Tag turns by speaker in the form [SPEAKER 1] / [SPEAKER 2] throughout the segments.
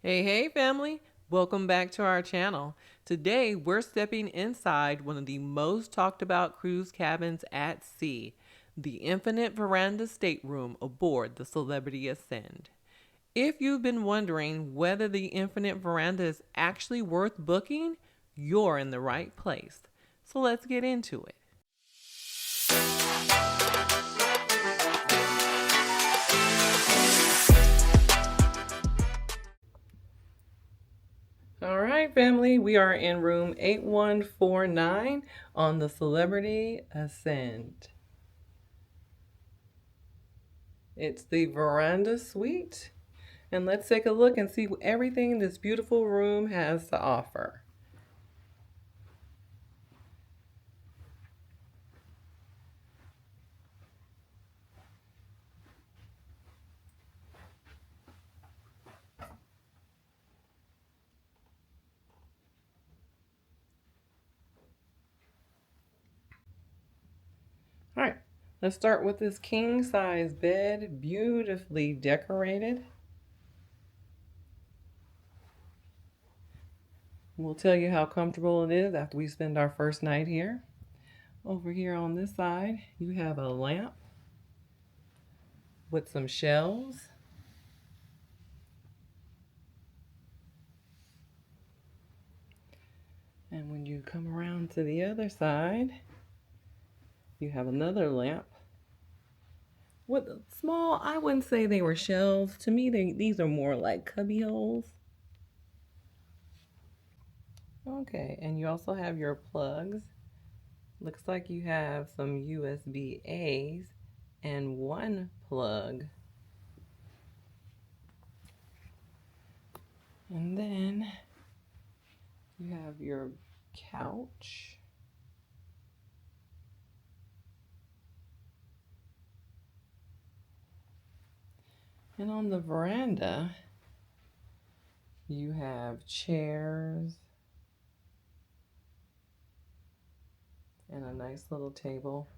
[SPEAKER 1] Hey family! Welcome back to our channel. Today we're stepping inside one of the most talked about cruise cabins at sea, the infinite veranda stateroom aboard the Celebrity Ascent. If you've been wondering whether the infinite veranda is actually worth booking, you're in the right place. So let's get into it. All right, family, we are in room 8149 on the Celebrity Ascent. It's the Veranda suite. And let's take a look and see everything this beautiful room has to offer. All right, let's start with this king size bed, beautifully decorated. We'll tell you how comfortable it is after we spend our first night here. Over here on this side, you have a lamp with some shelves. And when you come around to the other side, you have another lamp with small, I wouldn't say they were shelves. To me, these are more like cubby holes. Okay, and you also have your plugs. Looks like you have some USB-A's and one plug. And then you have your couch. And on the veranda, you have chairs and a nice little table.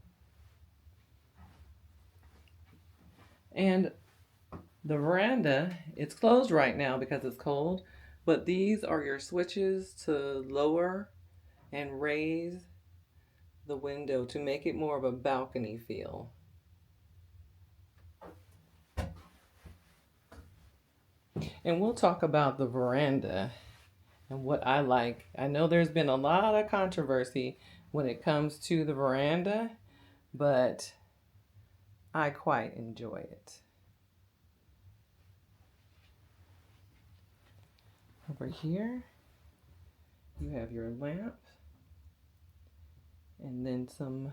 [SPEAKER 1] And the veranda, it's closed right now because it's cold, but these are your switches to lower and raise the window to make it more of a balcony feel. And we'll talk about the veranda and what I like. I know there's been a lot of controversy when it comes to the veranda, but I quite enjoy it. Over here, you have your lamp and then some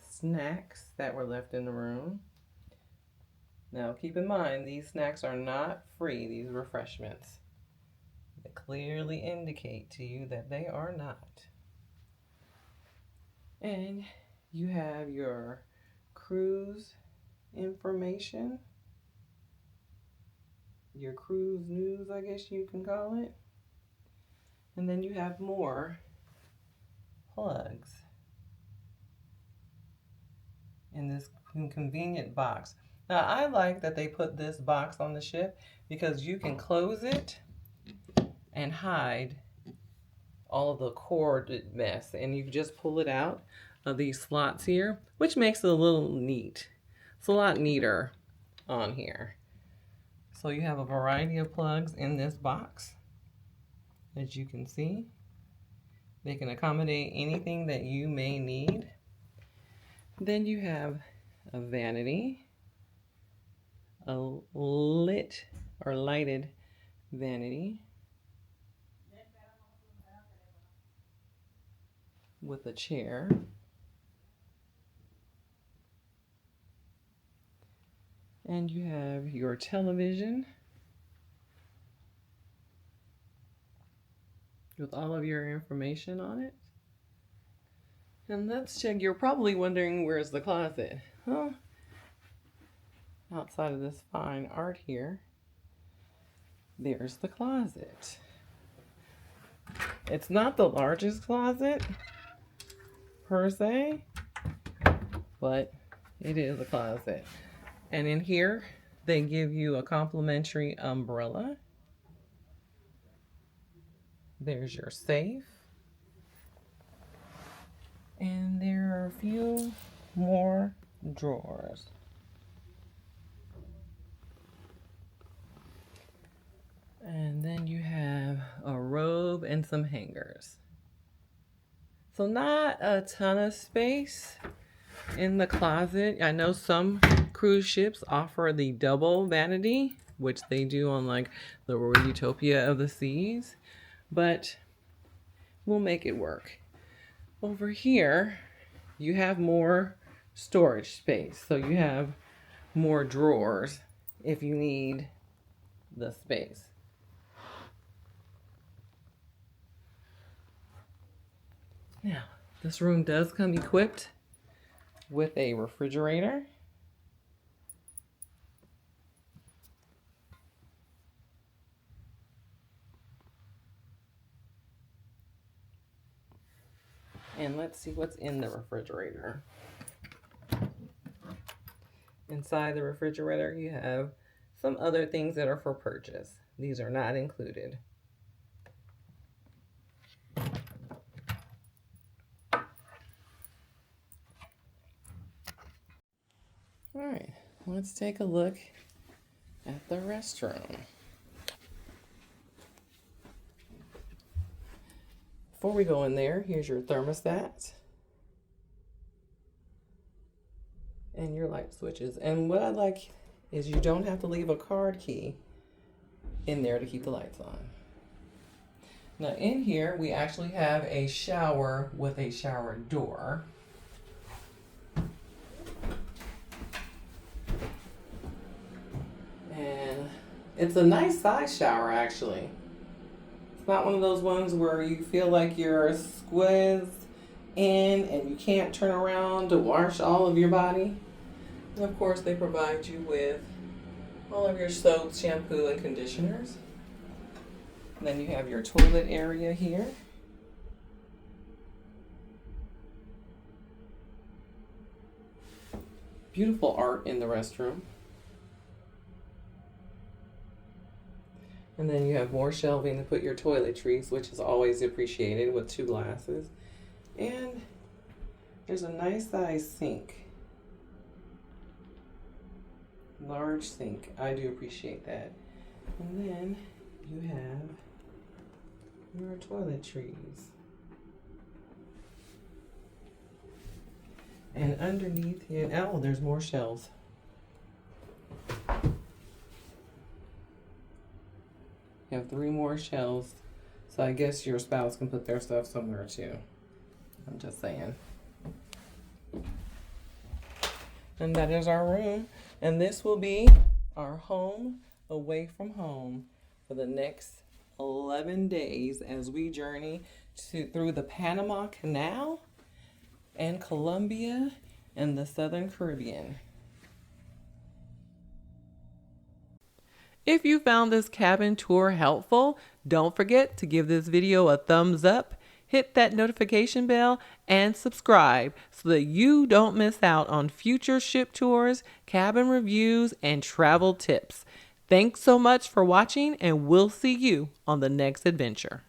[SPEAKER 1] snacks that were left in the room. Now keep in mind, these snacks are not free, these refreshments. They clearly indicate to you that they are not. And you have your cruise information, your cruise news, I guess you can call it. And then you have more plugs in this convenient box. Now I like that they put this box on the ship because you can close it and hide all of the cord mess, and you just pull it out of these slots here, which makes it a little neat. It's a lot neater on here. So you have a variety of plugs in this box. As you can see, they can accommodate anything that you may need. Then you have a vanity, a lit or lighted vanity with a chair. And you have your television with all of your information on it. And let's check. You're probably wondering, where's the closet? Huh? Outside of this fine art here, there's the closet. It's not the largest closet per se, but it is a closet. And in here, they give you a complimentary umbrella. There's your safe. And there are a few more drawers. And then you have a robe and some hangers. So not a ton of space in the closet. I know some cruise ships offer the double vanity, which they do on like the Royal Utopia of the Seas, but we'll make it work. Over here, you have more storage space. So you have more drawers if you need the space. Now, this room does come equipped with a refrigerator. And let's see what's in the refrigerator. Inside the refrigerator, you have some other things that are for purchase. These are not included. All right, let's take a look at the restroom. Before we go in there, here's your thermostat and your light switches. And what I like is you don't have to leave a card key in there to keep the lights on. Now in here, we actually have a shower with a shower door. And it's a nice size shower actually. It's not one of those ones where you feel like you're squeezed in and you can't turn around to wash all of your body. And of course they provide you with all of your soaps, shampoo, and conditioners. And then you have your toilet area here. Beautiful art in the restroom. And then you have more shelving to put your toiletries, which is always appreciated, with 2 glasses. And there's a nice size sink. Large sink. I do appreciate that. And then you have your toiletries. And underneath here, oh, there's more shelves. You have 3 more shelves, so I guess your spouse can put their stuff somewhere too. I'm just saying. And that is our room. And this will be our home away from home for the next 11 days as we journey through the Panama Canal and Colombia and the Southern Caribbean. If you found this cabin tour helpful, don't forget to give this video a thumbs up, hit that notification bell, and subscribe so that you don't miss out on future ship tours, cabin reviews, and travel tips. Thanks so much for watching, and we'll see you on the next adventure.